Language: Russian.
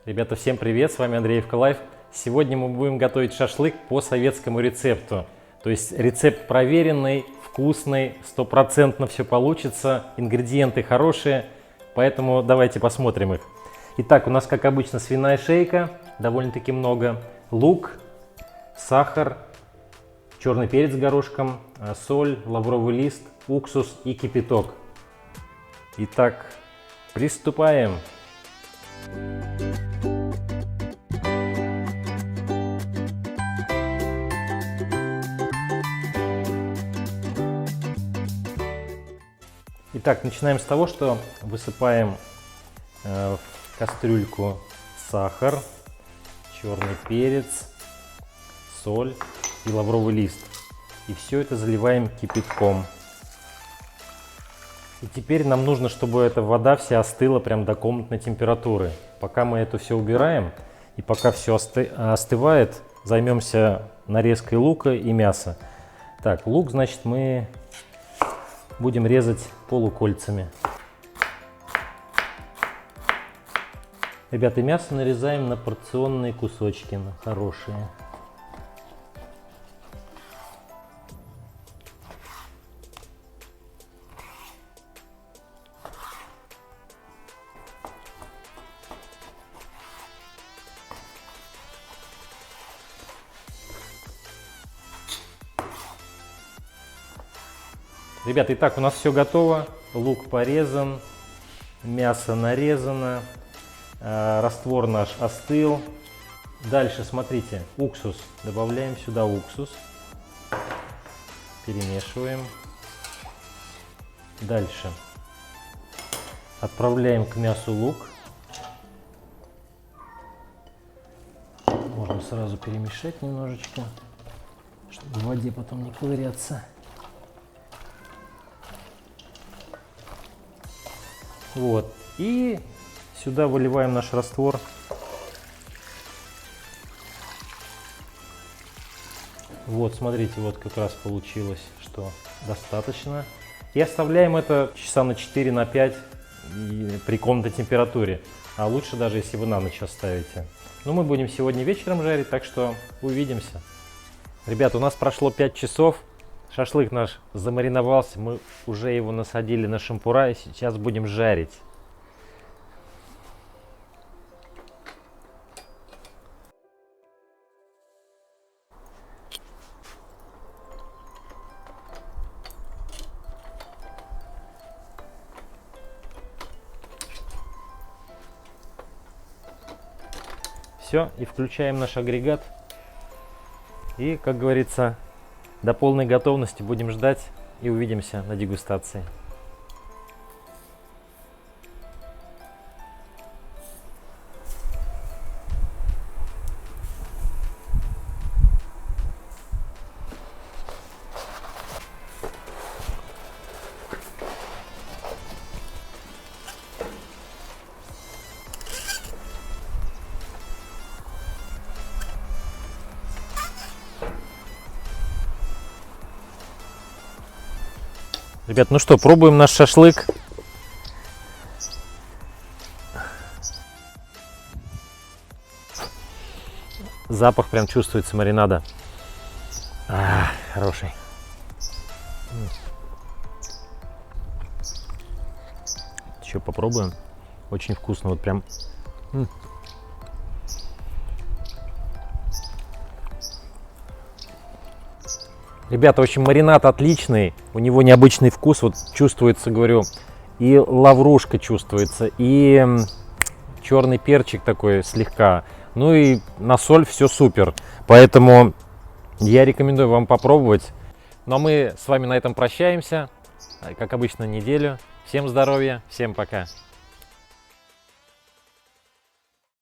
Ребята, всем привет, с вами Андреевка Лайф. Сегодня мы будем готовить шашлык по советскому рецепту. То есть рецепт проверенный, вкусный, стопроцентно все получится, ингредиенты хорошие, поэтому давайте посмотрим их. Итак, у нас, как обычно, свиная шейка, довольно-таки много, лук, сахар, черный перец с горошком, соль, лавровый лист, уксус и кипяток. Итак, приступаем. Итак, начинаем с того, что высыпаем в кастрюльку сахар, черный перец, соль и лавровый лист. И все это заливаем кипятком. И теперь нам нужно, чтобы эта вода вся остыла прям до комнатной температуры. Пока мы это все убираем и пока все остывает, займемся нарезкой лука и мяса. Так, лук, значит, мы будем резать полукольцами. Ребята, мясо нарезаем на порционные кусочки, на хорошие. Ребята, итак, у нас все готово. Лук порезан, мясо нарезано, раствор наш остыл. Дальше, смотрите, уксус. Добавляем сюда уксус. Перемешиваем. Дальше отправляем к мясу лук. Можно сразу перемешать немножечко, чтобы в воде потом не ковыряться. Вот, и сюда выливаем наш раствор. Вот, смотрите, вот как раз получилось, что достаточно. И оставляем это часа на 4, на 5 при комнатной температуре. А лучше даже, если вы на ночь оставите. Но мы будем сегодня вечером жарить, так что увидимся. Ребята, у нас прошло 5 часов. Шашлык наш замариновался, мы уже его насадили на шампура и сейчас будем жарить. Все, и включаем наш агрегат. И, как говорится, до полной готовности будем ждать и увидимся на дегустации. Ребят, ну что, пробуем наш шашлык. Запах прям чувствуется маринада. Хороший. Еще попробуем. Очень вкусно, вот прям. Ребята, в общем, маринад отличный, у него необычный вкус, вот чувствуется, говорю, и лаврушка чувствуется, и черный перчик такой слегка, ну и на соль все супер, поэтому я рекомендую вам попробовать. Ну а мы с вами на этом прощаемся, как обычно, неделю. Всем здоровья, всем пока!